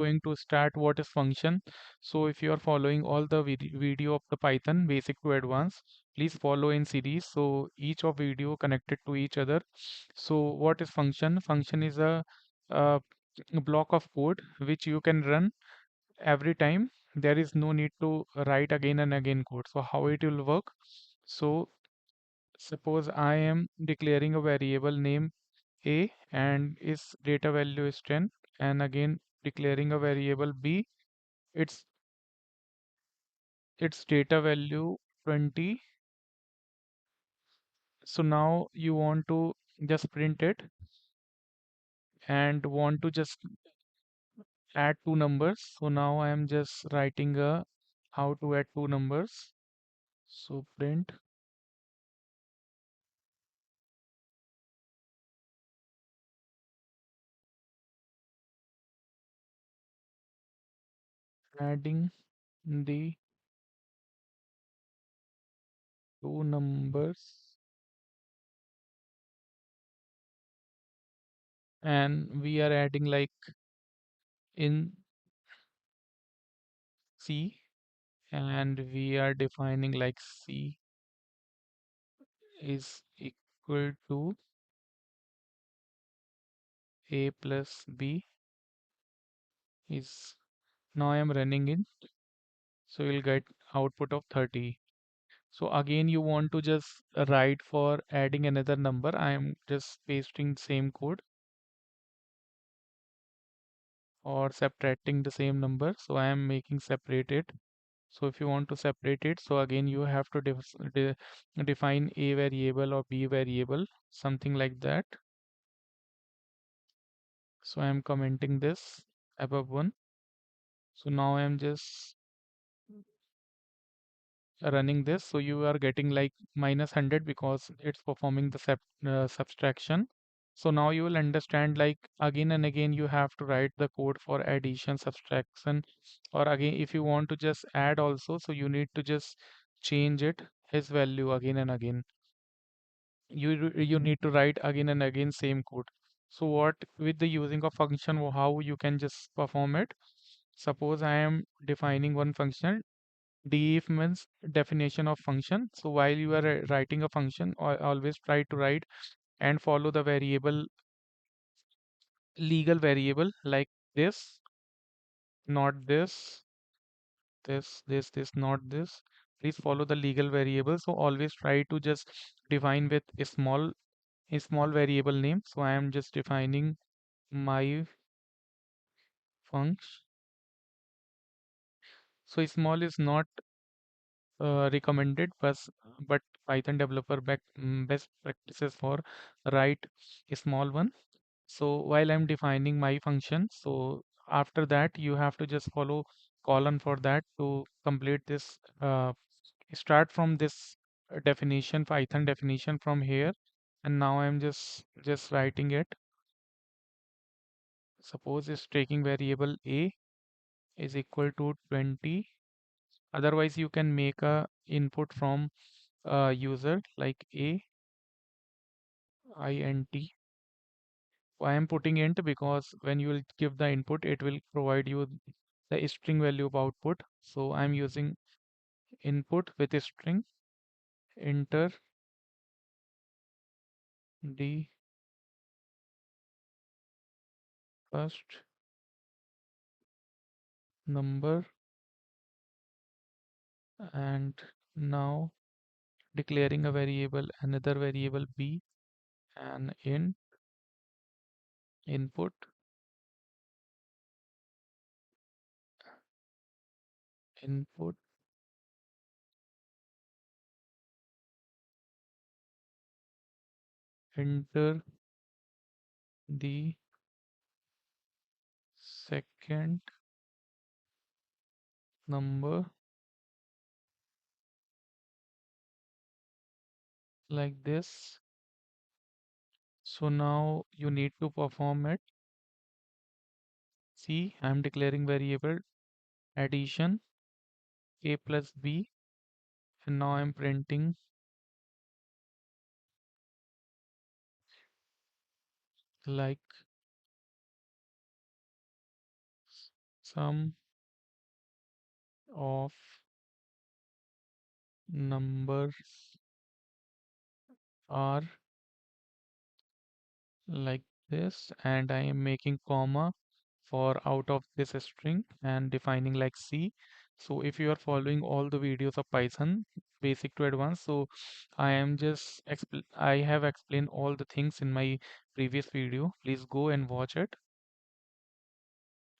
going to start what is function. So if you are following all the video of the Python basic to advanced, please follow in series. So each of video connected to each other. So what is function? Function is a block of code which you can run every time. There is no need to write again and again code. So how it will work? So suppose I am declaring a variable name a and its data value is 10, and again declaring a variable b, its its data value 20. So now you want to just print it and want to just add two numbers. So now I am just writing a how to add two numbers. So print adding the two numbers, and we are adding like in C, and we are defining like C is equal to a plus b is, now I am running it, so you'll get output of 30. So again you want to just write for adding another number. I am just pasting same code or subtracting the same number. So I am making separate it. So if you want to separate it, so again you have to define a variable or b variable, something like that. So I am commenting this above one. So now I am just running this. So you are getting like minus 100 because it's performing the subtraction. So now you will understand like again and again you have to write the code for addition, subtraction, or again if you want to just add also, so you need to just change it his value again and again. You need to write again and again same code. So what with the using of function, how you can just perform it? Suppose I am defining one function. Def means definition of function. So while you are writing a function, always try to write and follow the variable, legal variable like this, not this, this, not this. Please follow the legal variable. So always try to just define with a small variable name. So I am just defining my function. So small is not recommended, but Python developer best practices for write a small one. So while I'm defining my function, so after that you have to just follow colon for that to complete this. Start from this definition, Python definition from here, and now I'm just writing it. Suppose it's taking variable a is equal to 20. Otherwise, you can make a input from user like a int. I am putting int because when you will give the input, it will provide you the string value of output. So I'm using input with a string. Enter the first number, and now declaring a variable, another variable b, and int input, input, enter the second number like this. So now you need to perform it. See, I'm declaring variable addition a plus b, and now I'm printing like Sum of numbers are like this, and I am making comma for out of this string and defining like C. So if you are following all the videos of Python, basic to advanced, so I have explained all the things in my previous video. Please go and watch it.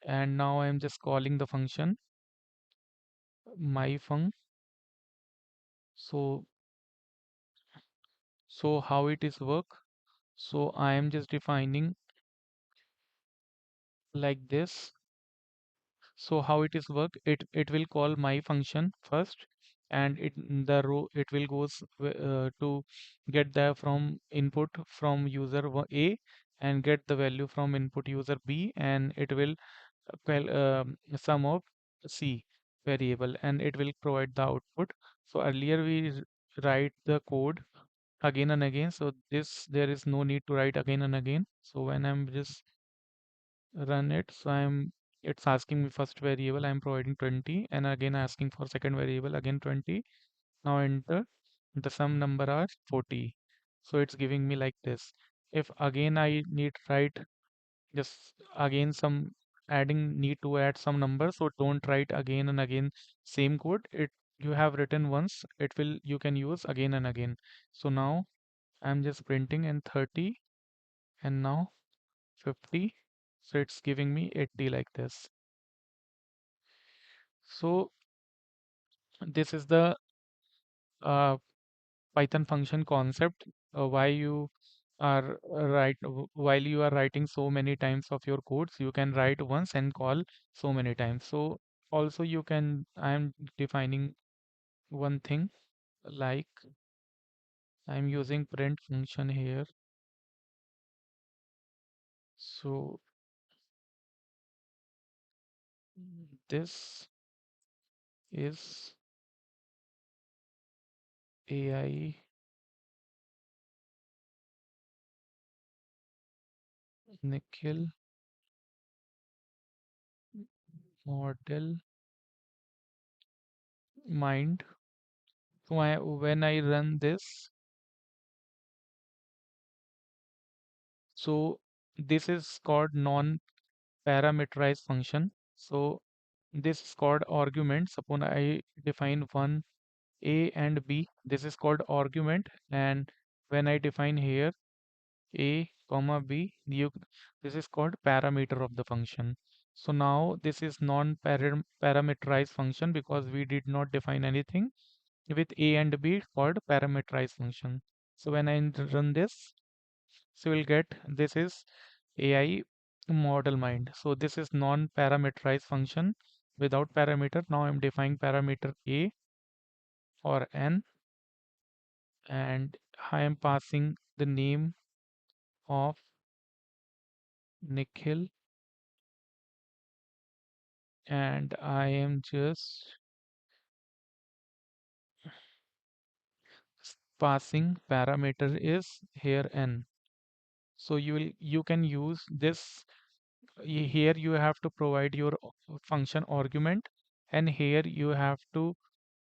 And now I am just calling the function myfunc. So how it is work? So I am just defining like this. So how it is work? It will call my function first, and the row it will goes to get the from input from A, and get the value from input user B, and it will sum of C variable, and it will provide the output. So earlier we write the code again and again. So this there is no need to write again and again. So when I'm just run it, so it's asking me first variable, I'm providing 20, and again asking for second variable again 20. Now enter the sum number are 40. So it's giving me like this. If again I need write just again some adding need to add some number, so don't write again and again same code. It you have written once, it will you can use again and again. So now I'm just printing in 30, and now 50. So it's giving me 80 like this. So this is the uh, Python function concept. Why you are while you are writing so many times of your codes, you can write once and call so many times. So also you can, I am defining one thing, like I'm using print function here. So this is AI Nikhil model mind. So when I run this, so this is called non-parameterized function. So this is called argument. Suppose I define one A and B. This is called argument. And when I define here A comma B, this is called parameter of the function. So now this is non-parameterized function because we did not define anything with A and B called parameterized function. So when I run this, so we'll get this is AI model mind. So this is non-parameterized function without parameter. Now I'm defining parameter A or N, and I am passing the name of Nikhil, and I am just passing parameter is here N. So you can use this. Here you have to provide your function argument, and here you have to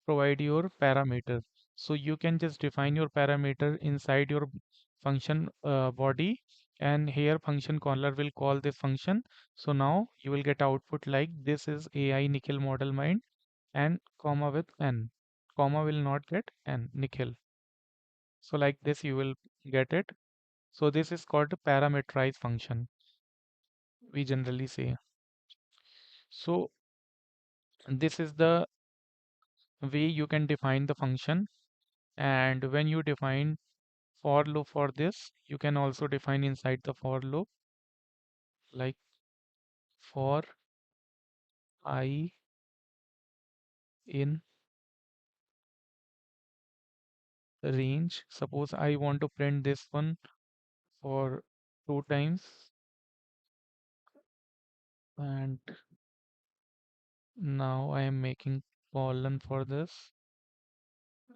provide your parameter. So you can just define your parameter inside your function body, and here function caller will call this function. So now you will get output like this is AI Nikhil model mind, and comma with N. Comma will not get N Nikhil. So like this you will get it. So this is called a parameterized function, we generally say. So this is the way you can define the function. And when you define for loop for this, you can also define inside the for loop like for I in range. Suppose I want to print this one for 2 times, and now I am making colon for this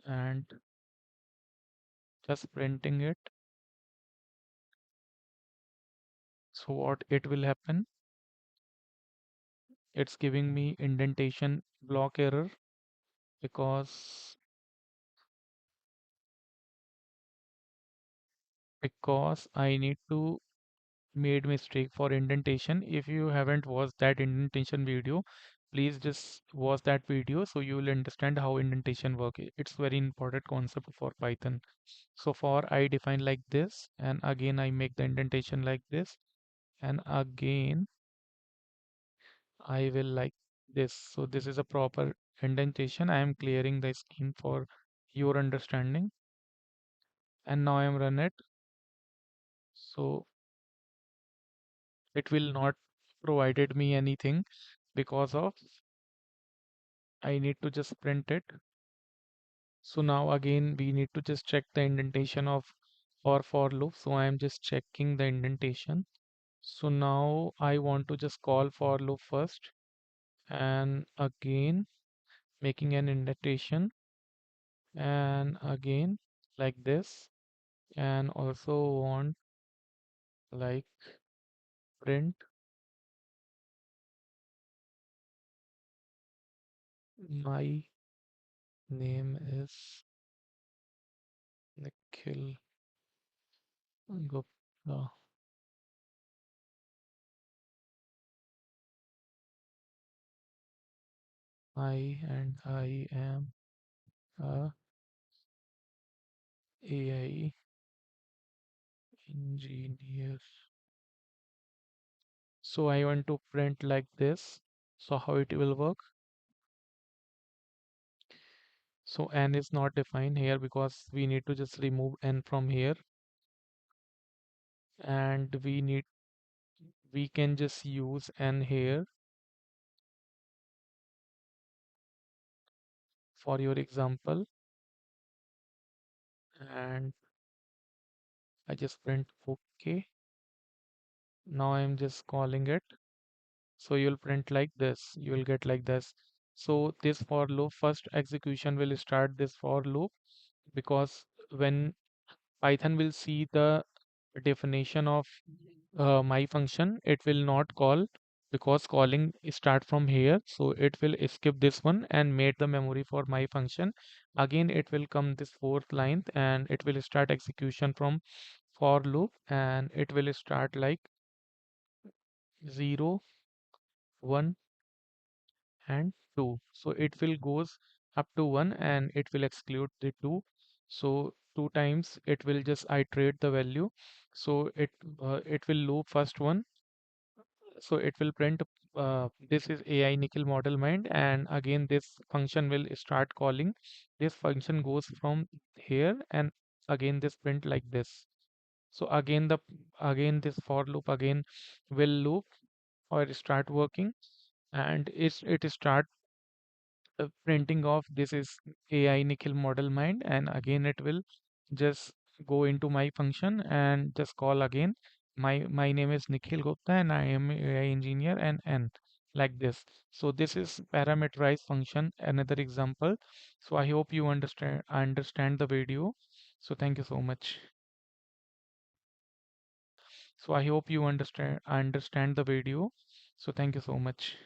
and just printing it. So what it will happen? it's giving me indentation block error because I need to made mistake for indentation. If you haven't watched that indentation video, please just watch that video so you will understand how indentation work. It's very important concept for Python. So for I define like this, and again I make the indentation like this, and again I will like this. So this is a proper indentation. I am clearing the scheme for your understanding, and now I am run it. So it will not provided me anything because of I need to just print it. So now again we need to just check the indentation of our for loop. So I am just checking the indentation. So now I want to just call for loop first and again making an indentation and again like this, and also want like print my name is Nikhil Gupta. I am a AI engineer. So I want to print like this. So how it will work? So n is not defined here because we need to just remove n from here, and we can just use n here for your example, and I just print OK. Now I'm just calling it. So you'll print like this. You will get like this. So this for loop first execution will start this for loop because when Python will see the definition of my function, it will not call because calling start from here. So it will skip this one and made the memory for my function. Again, it will come this fourth line and it will start execution from for loop, and it will start like 0, 1 and 2. So it will goes up to 1 and it will exclude the 2. So two times it will just iterate the value. So it will loop first one. So it will print this is AI Nikhil model mind, and again this function will start calling. This function goes from here and again this print like this. So again this for loop again will loop or start working, and it start printing of this is AI Nikhil model mind, and again it will just go into my function and just call again. My name is Nikhil Gupta and I am AI engineer and n like this. So this is parameterized function, another example. So I hope you understand the video. So thank you so much. So I hope you understand the video. So thank you so much.